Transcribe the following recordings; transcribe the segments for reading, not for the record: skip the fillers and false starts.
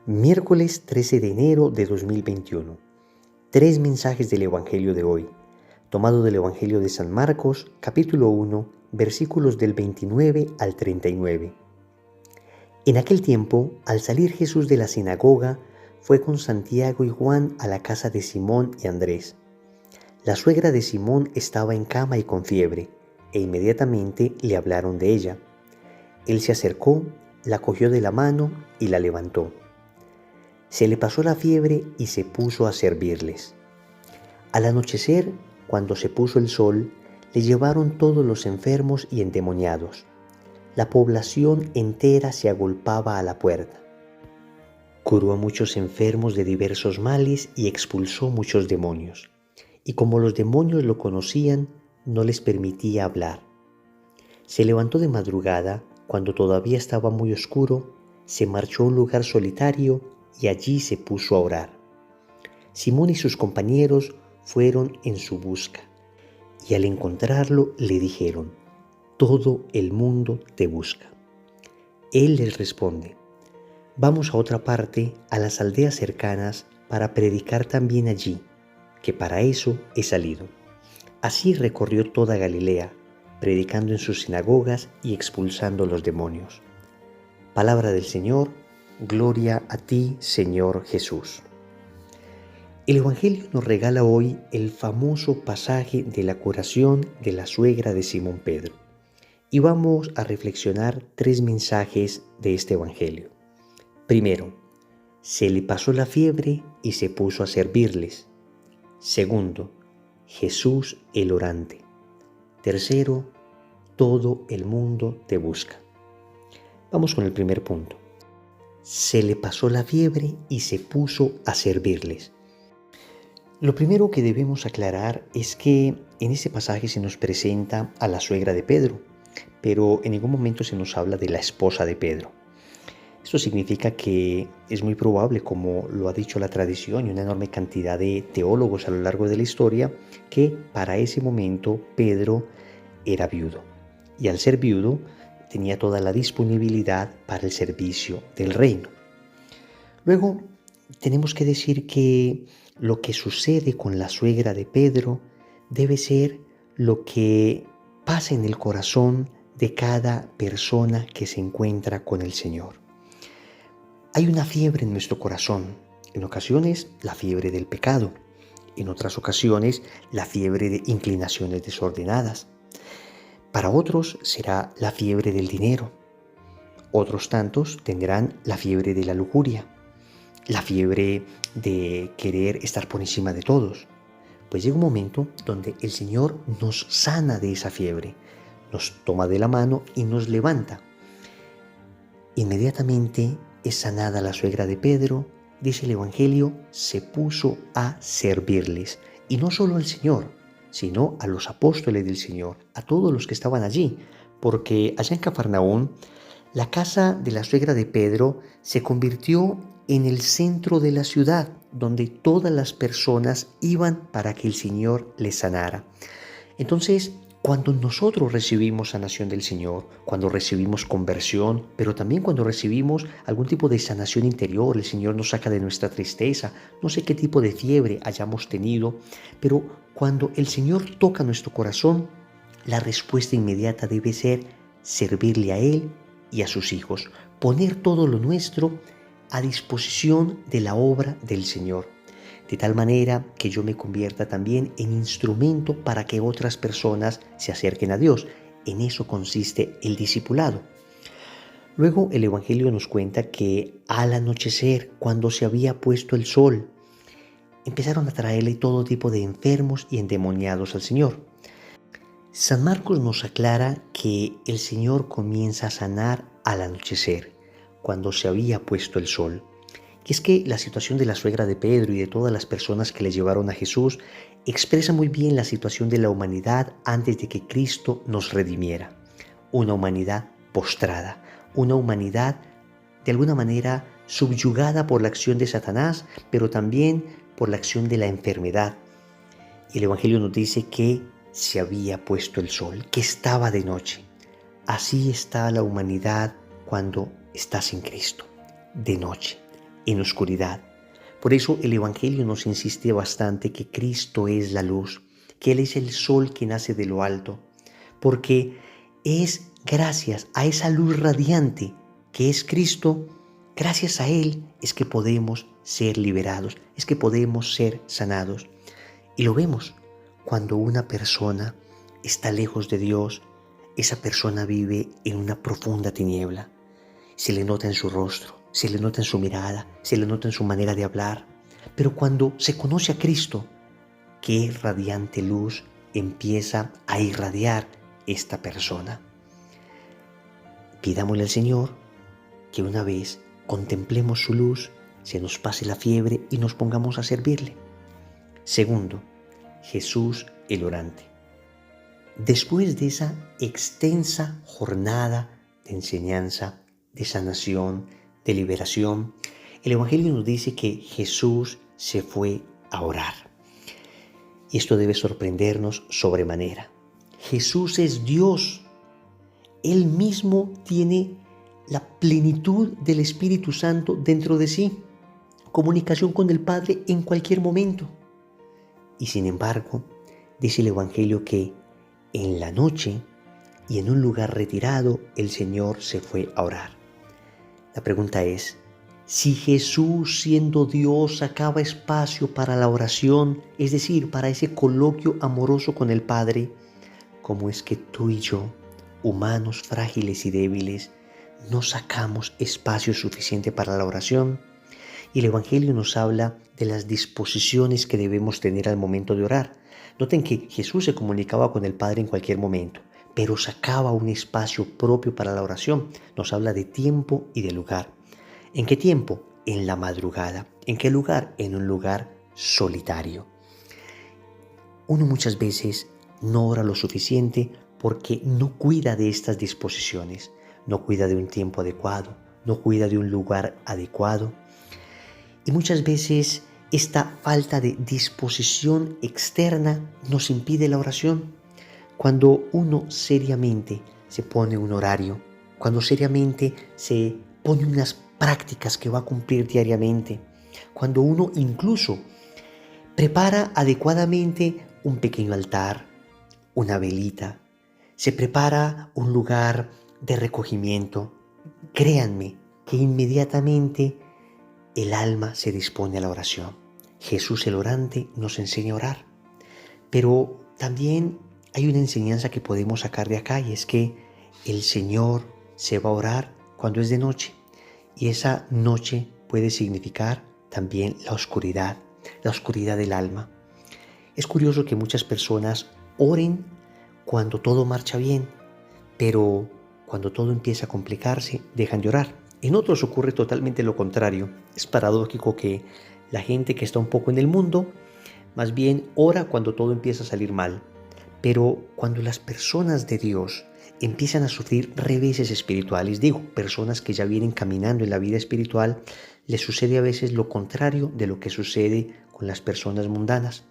Miércoles 13 de enero de 2021. Tres mensajes del Evangelio de hoy, tomado del Evangelio de San Marcos, capítulo 1, versículos del 29 al 39. En aquel tiempo, al salir Jesús de la sinagoga, fue con Santiago y Juan a la casa de Simón y Andrés. La suegra de Simón estaba en cama y con fiebre, e inmediatamente le hablaron de ella. Él se acercó, la cogió de la mano y la levantó. Se le pasó la fiebre y se puso a servirles. Al anochecer, cuando se puso el sol, le llevaron todos los enfermos y endemoniados. La población entera se agolpaba a la puerta. Curó a muchos enfermos de diversos males y expulsó muchos demonios. Y como los demonios lo conocían, no les permitía hablar. Se levantó de madrugada, cuando todavía estaba muy oscuro, se marchó a un lugar solitario y allí se puso a orar. Simón y sus compañeros fueron en su busca, y al encontrarlo le dijeron: «Todo el mundo te busca». Él les responde: «Vamos a otra parte, a las aldeas cercanas, para predicar también allí, que para eso he salido». Así recorrió toda Galilea, predicando en sus sinagogas y expulsando los demonios. Palabra del Señor. Gloria a ti, Señor Jesús. El Evangelio nos regala hoy el famoso pasaje de la curación de la suegra de Simón Pedro. Y vamos a reflexionar tres mensajes de este Evangelio. Primero, se le pasó la fiebre y se puso a servirles. Segundo, Jesús el orante. Tercero, todo el mundo te busca. Vamos con el primer punto. Se le pasó la fiebre y se puso a servirles. Lo primero que debemos aclarar es que en este pasaje se nos presenta a la suegra de Pedro, pero en ningún momento se nos habla de la esposa de Pedro. Esto significa que es muy probable, como lo ha dicho la tradición y una enorme cantidad de teólogos a lo largo de la historia, que para ese momento Pedro era viudo. Y al ser viudo, tenía toda la disponibilidad para el servicio del reino. Luego, tenemos que decir que lo que sucede con la suegra de Pedro debe ser lo que pasa en el corazón de cada persona que se encuentra con el Señor. Hay una fiebre en nuestro corazón, en ocasiones la fiebre del pecado, en otras ocasiones la fiebre de inclinaciones desordenadas. Para otros será la fiebre del dinero. Otros tantos tendrán la fiebre de la lujuria, la fiebre de querer estar por encima de todos. Pues llega un momento donde el Señor nos sana de esa fiebre, nos toma de la mano y nos levanta. Inmediatamente es sanada la suegra de Pedro, dice el Evangelio, se puso a servirles. Y no solo al Señor, sino a los apóstoles del Señor, a todos los que estaban allí, porque allá en Cafarnaún, la casa de la suegra de Pedro se convirtió en el centro de la ciudad, donde todas las personas iban para que el Señor les sanara. Entonces, cuando nosotros recibimos sanación del Señor, cuando recibimos conversión, pero también cuando recibimos algún tipo de sanación interior, el Señor nos saca de nuestra tristeza, no sé qué tipo de fiebre hayamos tenido, pero cuando el Señor toca nuestro corazón, la respuesta inmediata debe ser servirle a Él y a sus hijos, poner todo lo nuestro a disposición de la obra del Señor, de tal manera que yo me convierta también en instrumento para que otras personas se acerquen a Dios. En eso consiste el discipulado. Luego el Evangelio nos cuenta que al anochecer, cuando se había puesto el sol, empezaron a traerle todo tipo de enfermos y endemoniados al Señor. San Marcos nos aclara que el Señor comienza a sanar al anochecer, cuando se había puesto el sol. Y es que la situación de la suegra de Pedro y de todas las personas que le llevaron a Jesús expresa muy bien la situación de la humanidad antes de que Cristo nos redimiera. Una humanidad postrada, una humanidad de alguna manera subyugada por la acción de Satanás, pero también por la acción de la enfermedad. Y el Evangelio nos dice que se había puesto el sol, que estaba de noche. Así está la humanidad cuando está sin Cristo, de noche. en oscuridad. Por eso el Evangelio nos insiste bastante que Cristo es la luz, que Él es el sol que nace de lo alto, porque es gracias a esa luz radiante que es Cristo, gracias a Él es que podemos ser liberados, es que podemos ser sanados. Y lo vemos cuando una persona está lejos de Dios, esa persona vive en una profunda tiniebla. Se le nota en su rostro, se le nota en su mirada, se le nota en su manera de hablar. Pero cuando se conoce a Cristo, qué radiante luz empieza a irradiar esta persona. Pidámosle al Señor que una vez contemplemos su luz, se nos pase la fiebre y nos pongamos a servirle. Segundo, Jesús el orante. Después de esa extensa jornada de enseñanza, de sanación, de liberación, el Evangelio nos dice que Jesús se fue a orar. Y esto debe sorprendernos sobremanera. Jesús es Dios. Él mismo tiene la plenitud del Espíritu Santo dentro de sí, comunicación con el Padre en cualquier momento. Y sin embargo, dice el Evangelio que en la noche y en un lugar retirado el Señor se fue a orar. La pregunta es, si Jesús, siendo Dios, sacaba espacio para la oración, es decir, para ese coloquio amoroso con el Padre, ¿cómo es que tú y yo, humanos frágiles y débiles, no sacamos espacio suficiente para la oración? Y el Evangelio nos habla de las disposiciones que debemos tener al momento de orar. Noten que Jesús se comunicaba con el Padre en cualquier momento, pero sacaba un espacio propio para la oración. Nos habla de tiempo y de lugar. ¿En qué tiempo? En la madrugada. ¿En qué lugar? En un lugar solitario. Uno muchas veces no ora lo suficiente porque no cuida de estas disposiciones, no cuida de un tiempo adecuado, no cuida de un lugar adecuado. Y muchas veces esta falta de disposición externa nos impide la oración. Cuando uno seriamente se pone un horario, cuando seriamente se pone unas prácticas que va a cumplir diariamente, cuando uno incluso prepara adecuadamente un pequeño altar, una velita, se prepara un lugar de recogimiento, créanme que inmediatamente el alma se dispone a la oración. Jesús el orante nos enseña a orar, pero también hay una enseñanza que podemos sacar de acá y es que el Señor se va a orar cuando es de noche y esa noche puede significar también la oscuridad del alma. Es curioso que muchas personas oren cuando todo marcha bien, pero cuando todo empieza a complicarse dejan de orar. En otros ocurre totalmente lo contrario. Es paradójico que la gente que está un poco en el mundo más bien ora cuando todo empieza a salir mal. Pero cuando las personas de Dios empiezan a sufrir reveses espirituales, personas que ya vienen caminando en la vida espiritual, les sucede a veces lo contrario de lo que sucede con las personas mundanas.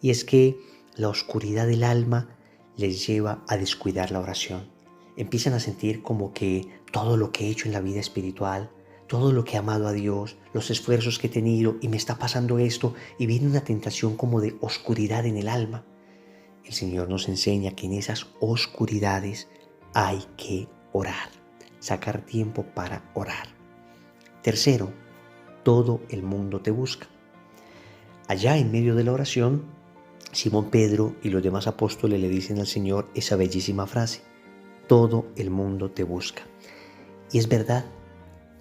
Y es que la oscuridad del alma les lleva a descuidar la oración. Empiezan a sentir como que todo lo que he hecho en la vida espiritual, todo lo que he amado a Dios, los esfuerzos que he tenido y me está pasando esto y viene una tentación como de oscuridad en el alma. El Señor nos enseña que en esas oscuridades hay que orar, sacar tiempo para orar. Tercero, todo el mundo te busca. Allá en medio de la oración, Simón Pedro y los demás apóstoles le dicen al Señor esa bellísima frase, todo el mundo te busca. Y es verdad,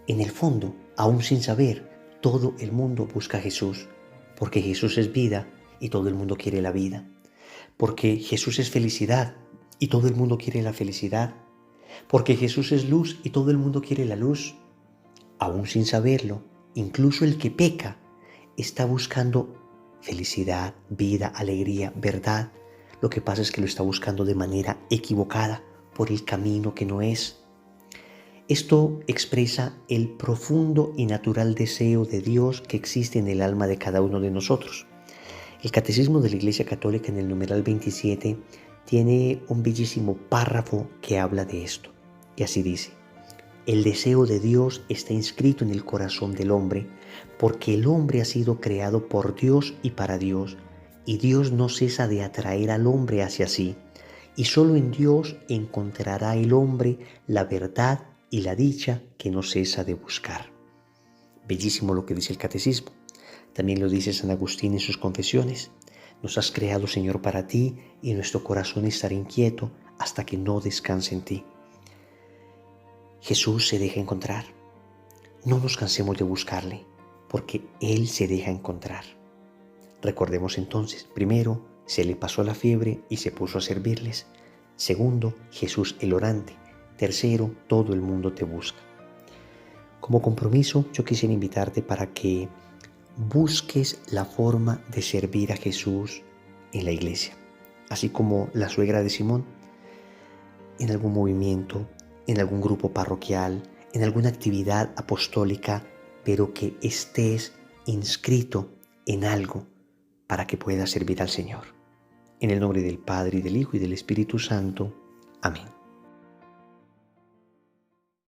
en el fondo, aún sin saber, todo el mundo busca a Jesús, porque Jesús es vida y todo el mundo quiere la vida. Porque Jesús es felicidad y todo el mundo quiere la felicidad. Porque Jesús es luz y todo el mundo quiere la luz. Aún sin saberlo, incluso el que peca está buscando felicidad, vida, alegría, verdad. Lo que pasa es que lo está buscando de manera equivocada, por el camino que no es. Esto expresa el profundo y natural deseo de Dios que existe en el alma de cada uno de nosotros. El Catecismo de la Iglesia Católica en el numeral 27 tiene un bellísimo párrafo que habla de esto. Y así dice, El deseo de Dios está inscrito en el corazón del hombre, porque el hombre ha sido creado por Dios y para Dios, y Dios no cesa de atraer al hombre hacia sí, y solo en Dios encontrará el hombre la verdad y la dicha que no cesa de buscar. Bellísimo lo que dice el Catecismo. También lo dice San Agustín en sus Confesiones. Nos has creado, Señor, para ti, y nuestro corazón estará inquieto hasta que no descanse en ti. Jesús se deja encontrar. No nos cansemos de buscarle, porque Él se deja encontrar. Recordemos entonces, primero, se le pasó la fiebre y se puso a servirles. Segundo, Jesús el orante. Tercero, todo el mundo te busca. Como compromiso, yo quisiera invitarte para que busques la forma de servir a Jesús en la iglesia, así como la suegra de Simón, en algún movimiento, en algún grupo parroquial, en alguna actividad apostólica, pero que estés inscrito en algo para que puedas servir al Señor. En el nombre del Padre, y del Hijo, y del Espíritu Santo. Amén.